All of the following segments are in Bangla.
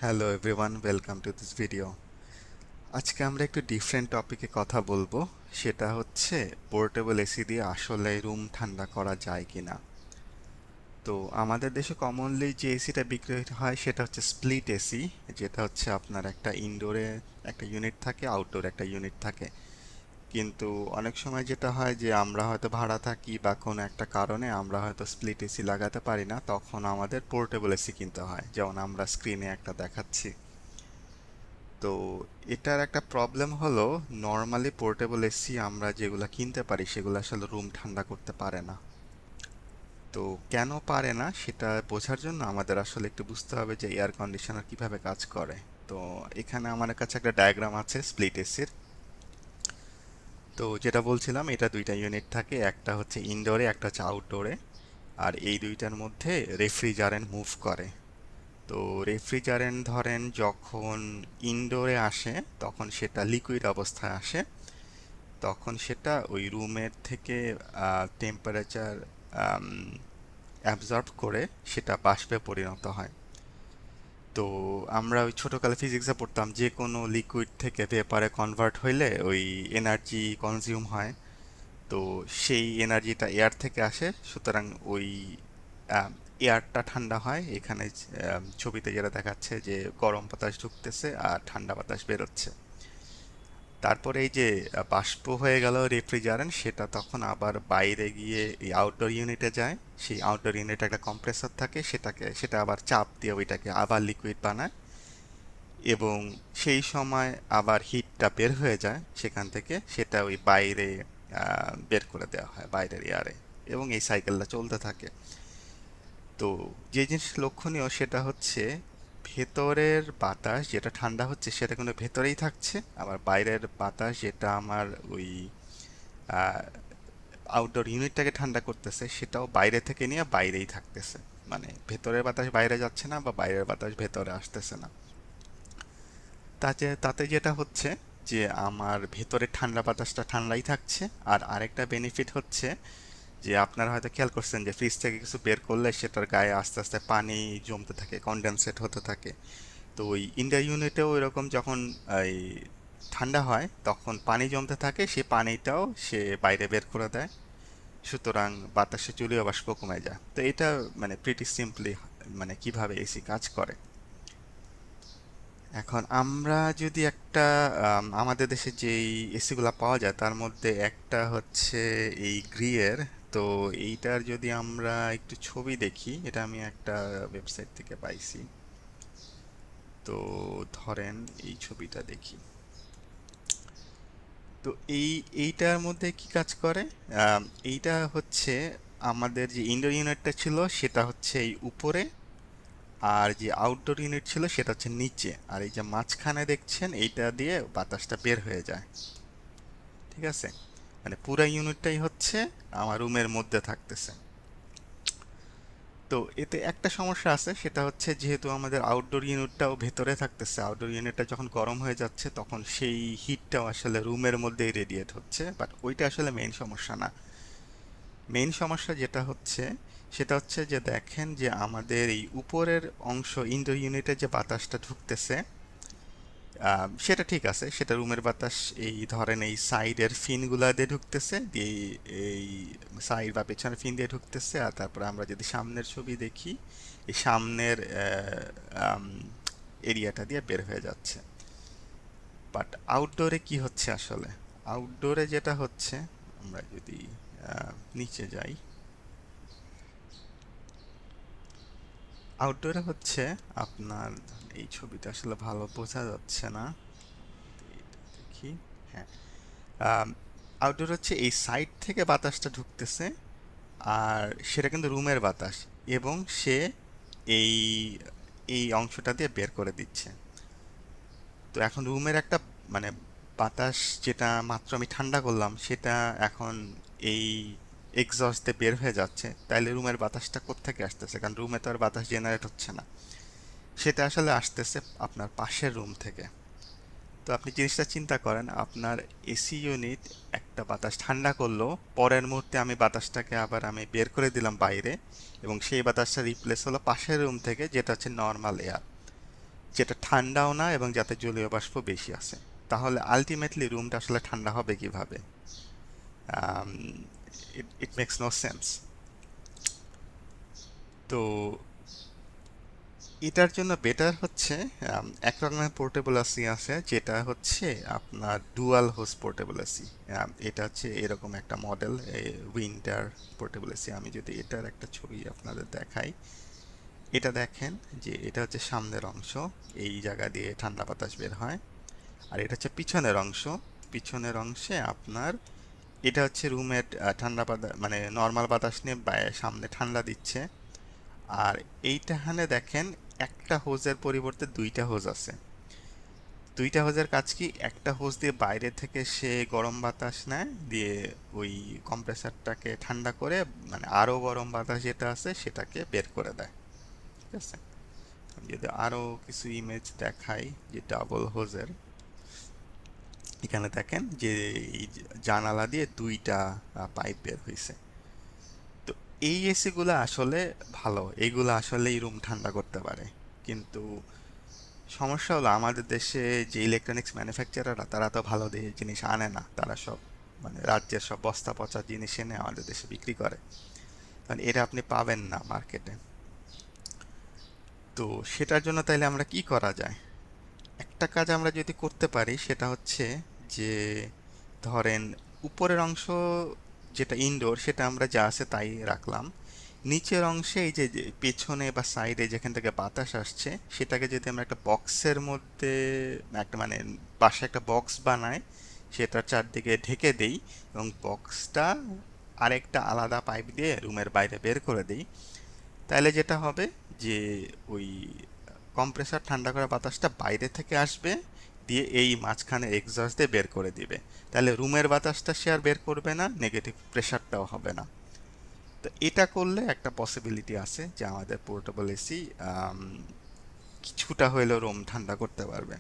Hello everyone, welcome to this video. আজকে আমরা একটু ডিফারেন্ট টপিকে কথা বলবো। সেটা হচ্ছে পোর্টেবল এসি দিয়ে আসলে রুম ঠান্ডা করা যায় কিনা। তো আমাদের দেশে কমনলি যে এসিটা বিক্রি হয় সেটা হচ্ছে স্প্লিট এসি, যেটা হচ্ছে আপনার একটা ইনডোরে একটা ইউনিট থাকে, আউটডোরে একটা ইউনিট থাকে। কিন্তু অনেক সময় যেটা হয় যে আমরা হয়তো ভাড়া থাকি বা কোনো একটা কারণে আমরা হয়তো স্প্লিট এসি লাগাতে পারি না, তখন আমাদের পোর্টেবল এসি কিনতে হয়, যেমন আমরা স্ক্রিনে একটা দেখাচ্ছি। তো এটার একটা প্রবলেম হলো, নর্মালি পোর্টেবল এসি আমরা যেগুলো কিনতে পারি সেগুলো আসলে রুম ঠান্ডা করতে পারে না। তো কেন পারে না সেটা বোঝার জন্য আমাদের আসলে একটু বুঝতে হবে যে এয়ার কন্ডিশনার কিভাবে কাজ করে। তো এখানে আমার কাছে একটা ডায়াগ্রাম আছে স্প্লিট এসির। তো যেটা বলছিলাম, এটা দুইটা ইউনিট থাকে, একটা হচ্ছে ইনডোরে, একটা হচ্ছে আউটডোরে। আর এই দুইটার মধ্যে রেফ্রিজারেন্ট মুভ করে। তো রেফ্রিজারেন্ট ধরেন যখন ইনডোরে আসে তখন সেটা লিকুইড অবস্থায় আসে। তখন সেটা ওই রুমের থেকে টেম্পারেচার অ্যাবজর্ব করে সেটা বাষ্পে পরিণত হয়। তো আমরা ওই ছোটকালে ফিজিক্সে পড়তাম যে কোনো লিকুইড থেকে পেপারে কনভার্ট হইলে ওই এনার্জি কনজিউম হয়। তো সেই এনার্জিটা এয়ার থেকে আসে, সুতরাং ওই এয়ারটা ঠান্ডা হয়। এখানে ছবিতে যেটা দেখাচ্ছে যে গরম বাতাস ঢুকতেছে আর ঠান্ডা বাতাস বেরোচ্ছে। তারপরে এই যে বাষ্প হয়ে গেল রেফ্রিজারেন্ট, সেটা তখন আবার বাইরে গিয়ে এই আউটডোর ইউনিটে যায়। সেই আউটডোর ইউনিটে একটা কম্প্রেসর থাকে, সেটা আবার চাপ দিয়ে ওইটাকে আবার লিকুইড বানায়। এবং সেই সময় আবার হিটটা বের হয়ে যায় সেখান থেকে, সেটা ওই বাইরে বের করে দেওয়া হয় বাইরের এয়ারে। এবং এই সাইকেলটা চলতে থাকে। তো যে জিনিস লক্ষণীয় সেটা হচ্ছে ভেতরের বাতাস যেটা ঠান্ডা হচ্ছে সেটা কিন্তু ভেতরেই থাকছে, আবার বাইরের বাতাস যেটা আমার ওই আউটডোর ইউনিটটাকে ঠান্ডা করতেছে সেটাও বাইরে থেকে নিয়ে বাইরেই থাকতেছে। মানে ভেতরের বাতাস বাইরে যাচ্ছে না বা বাইরের বাতাস ভেতরে আসতেছে না। তাতে তাতে যেটা হচ্ছে যে আমার ভেতরে ঠান্ডা বাতাসটা ঠান্ডাই থাকছে। আর আরেকটা বেনিফিট হচ্ছে যে আপনারা হয়তো খেয়াল করছেন যে ফ্রিজ থেকে কিছু বের করলে সেটার গায়ে আস্তে আস্তে পানি জমতে থাকে, কনডেনসেট হতে থাকে। তো ওই ইন্ডিয়া ইউনিটেও এরকম যখন এই ঠান্ডা হয় তখন পানি জমতে থাকে, সেই পানিটাও সে বাইরে বের করে দেয়। সুতরাং বাতাসে জলীয় বাষ্প কমে যায়। তো এটা মানে প্রিটি সিম্পলি মানে কিভাবে এসি কাজ করে। এখন আমরা যদি একটা আমাদের দেশে যেই এসিগুলা পাওয়া যায় তার মধ্যে একটা হচ্ছে এই গ্রিয়ের। তো এইটার যদি আমরা একটু ছবি দেখি, এটা আমি একটা ওয়েবসাইট থেকে পাইছি। তো ধরেন এই ছবিটা দেখি। তো এইটার মধ্যে কি কাজ করে। আম, এইটা হচ্ছে আমাদের যে ইনডোর ইউনিটটা ছিল সেটা হচ্ছে এই উপরে, আর যে আউটডোর ইউনিট ছিল সেটা হচ্ছে নিচে। আর এই যে মাঝখানে দেখছেন এইটা দিয়ে বাতাসটা বের হয়ে যায়। ঠিক আছে, মানে পুরো ইউনিটটাই হচ্ছে আমার রুমের মধ্যে থাকতেছে। তো এতে একটা সমস্যা আছে, সেটা হচ্ছে যেহেতু আমাদের আউটডোর ইউনিটটাও ভেতরে থাকতেছে, আউটডোর ইউনিটটা যখন গরম হয়ে যাচ্ছে তখন সেই হিটটাও আসলে রুমের মধ্যেই রেডিয়েট হচ্ছে, বাট ওইটা আসলে মেইন সমস্যা না। মেইন সমস্যা যেটা হচ্ছে সেটা হচ্ছে যে দেখেন যে আমাদের এই উপরের অংশ ইনডোর ইউনিটে যে বাতাসটা ঢুকতেছে, সেটা ঠিক আছে, সেটা রুমের বাতাস এই ধরেন এই সাইডের ফিনগুলা দিয়ে ঢুকতেছে, দিয়ে এই সাইড বা পেছনের ফিন দিয়ে ঢুকতেছে। আর তারপরে আমরা যদি সামনের ছবি দেখি, এই সামনের এরিয়াটা দিয়ে বের হয়ে যাচ্ছে। বাট আউটডোরে কি হচ্ছে আসলে, আউটডোরে যেটা হচ্ছে, আমরা যদি নিচে যাই, আউটডোরে হচ্ছে আপনার, এই ছবিটা আসলে ভালো বোঝা যাচ্ছে না, এইটা দেখি। হ্যাঁ, আউটডোর হচ্ছে এই সাইড থেকে বাতাসটা ঢুকতেছে, আর সেটা কিন্তু রুমের বাতাস, এবং সে এই এই অংশটা দিয়ে বের করে দিচ্ছে। তো এখন রুমের একটা মানে বাতাস যেটা মাত্র আমি ঠান্ডা করলাম সেটা এখন এই এক্সস্টে বের হয়ে যাচ্ছে, তাইলে রুমের বাতাসটা কোত্থেকে আসতেছে? কারণ রুমে তো আর বাতাস জেনারেট হচ্ছে না, সেটা আসলে আসতেছে আপনার পাশের রুম থেকে। তো আপনি জিনিসটা চিন্তা করেন, আপনার এসি ইউনিট একটা বাতাস ঠান্ডা করলো, পরের মুহূর্তে আমি বাতাসটাকে আবার আমি বের করে দিলাম বাইরে, এবং সেই বাতাসটা রিপ্লেস হলো পাশের রুম থেকে, যেটা হচ্ছে নর্মাল এয়ার। যেটা ঠান্ডাও না এবং যাতে জলীয় বাষ্প বেশি আছে। তাহলে আলটিমেটলি রুমটা আসলে ঠান্ডা হবে কিভাবে? It makes no sense. তো এটার জন্য বেটার হচ্ছে এক রকমের পোর্টেবল এসি আছে যেটা হচ্ছে আপনার ডুয়াল হোস্ট পোর্টেবল এসি। এটা হচ্ছে এরকম একটা মডেল, উইন্টার পোর্টেবল এসি। আমি যদি এটার একটা ছবি আপনাদের দেখাই, এটা দেখেন যে এটা হচ্ছে সামনের অংশ, এই জায়গা দিয়ে ঠান্ডা বাতাস বের হয়। আর এটা হচ্ছে পিছনের অংশ, পিছনের অংশে আপনার এটা হচ্ছে রুমের ঠান্ডা বাতাস মানে নর্মাল বাতাস নিয়ে সামনে ঠান্ডা দিচ্ছে। আর এইটাখানে দেখেন একটা হোজের পরিবর্তে দুইটা হোজ আছে। দুইটা হোজের কাজ কি, একটা হোজ দিয়ে বাইরে থেকে সে গরম বাতাস নেয়, দিয়ে ওই কম্প্রেসারটাকে ঠান্ডা করে মানে আরো গরম বাতাস যেটা আছে সেটাকে বের করে দেয়। ঠিক আছে, আমি যদি আরো কিছু ইমেজ দেখাই যে ডাবল হোজের, এখানে দেখেন যে এই জানালা দিয়ে দুইটা পাইপ বের হয়েছে। তো এই এসি গুলো আসলে ভালো, এইগুলো আসলে রুম ঠান্ডা করতে পারে। কিন্তু সমস্যা হলো আমাদের দেশে যে ইলেকট্রনিক্স ম্যানুফ্যাকচারাররা তারা তো ভালো জিনিস আনে না, তারা সব মানে রাজ্যের সব বস্তা পচা জিনিস এনে আমাদের দেশে বিক্রি করে, কারণ এটা আপনি পাবেন না মার্কেটে। তো সেটার জন্য তাইলে আমরা কি করা যায়? একটা কাজ আমরা যদি করতে পারি সেটা হচ্ছে যে ধরেন উপরের অংশ যেটা ইনডোর সেটা আমরা যা আছে তাই রাখলাম। নিচের অংশে এই যে যে পেছনে বা সাইডে যেখান থেকে বাতাস আসছে সেটাকে যদি আমরা একটা বক্সের মধ্যে একটা মানে পাশে একটা বক্স বানাই, সেটার চারদিকে ঢেকে দেই এবং বক্সটা আরেকটা আলাদা পাইপ দিয়ে রুমের বাইরে বের করে দিই, তাহলে যেটা হবে যে ওই কম্প্রেসার ঠান্ডা করা বাতাসটা বাইরে থেকে আসবে, দিয়ে এই মাঝখানে এক্সস্ট দিয়ে বের করে দিবে। তাহলে রুমের বাতাসটা সে আর বের করবে না, নেগেটিভ প্রেশারটাও হবে না। তো এটা করলে একটা পসিবিলিটি আছে যে আমাদের পোর্টেবল এসি কিছুটা হইলেও রুম ঠান্ডা করতে পারবে।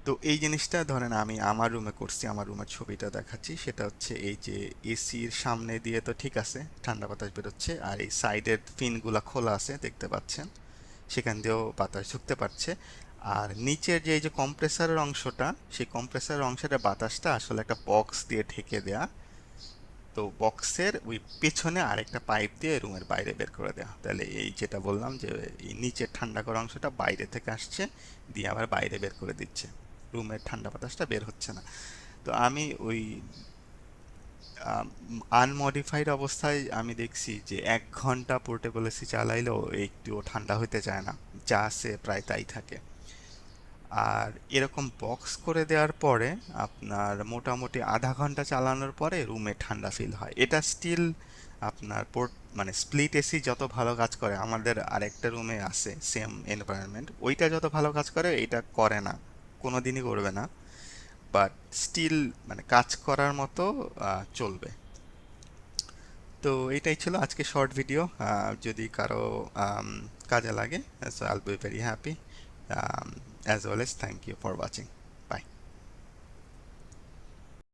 তো এই জিনিসটা ধরেন আমি আমার রুমে করছি, আমার রুমের ছবিটা দেখাচ্ছি। সেটা হচ্ছে এই যে এসির সামনে দিয়ে তো ঠিক আছে ঠান্ডা বাতাস বেরোচ্ছে, আর এই সাইডের ফিনগুলা খোলা আছে দেখতে পাচ্ছেন, সেখান দিয়েও বাতাস ঢুকতে পারছে। আর নিচের যে এই যে কম্প্রেসারের অংশটা, সেই কম্প্রেসারের অংশটা বাতাসটা আসলে একটা বক্স দিয়ে ঢেকে দেয়া। তো বক্সের ওই পেছনে আরেকটা পাইপ দিয়ে রুমের বাইরে বের করে দেওয়া, তাহলে এই যেটা বললাম যে এই নিচের ঠান্ডা করা অংশটা বাইরে থেকে আসছে, দিয়ে আবার বাইরে বের করে দিচ্ছে, রুমের ঠান্ডা বাতাসটা বের হচ্ছে না। তো আমি ওই আনমডিফাইড অবস্থায় আমি দেখছি যে 1 ঘন্টা পোর্টেবল এসি চালাইলেও একটুও ঠান্ডা হইতে চায় না, যা আছে প্রায় তাই থাকে। আর এরকম বক্স করে দেওয়ার পরে আপনার মোটামুটি আধা ঘন্টা চালানোর পরে রুমে ঠান্ডা ফিল হয়। এটা স্টিল আপনার পোর্ট মানে স্প্লিট এসি যত ভালো কাজ করে, আমাদের আরেকটা রুমে আছে সেম এনভায়রনমেন্ট, ওইটা যত ভালো কাজ করে এটা করে না, কোনো দিনই করবে না। বাট স্টিল মানে কাজ করার মতো চলবে। তো এটাই ছিল আজকে শর্ট ভিডিও। যদি কারো কাজে লাগে, so I'll be very happy. As always, thank you for watching.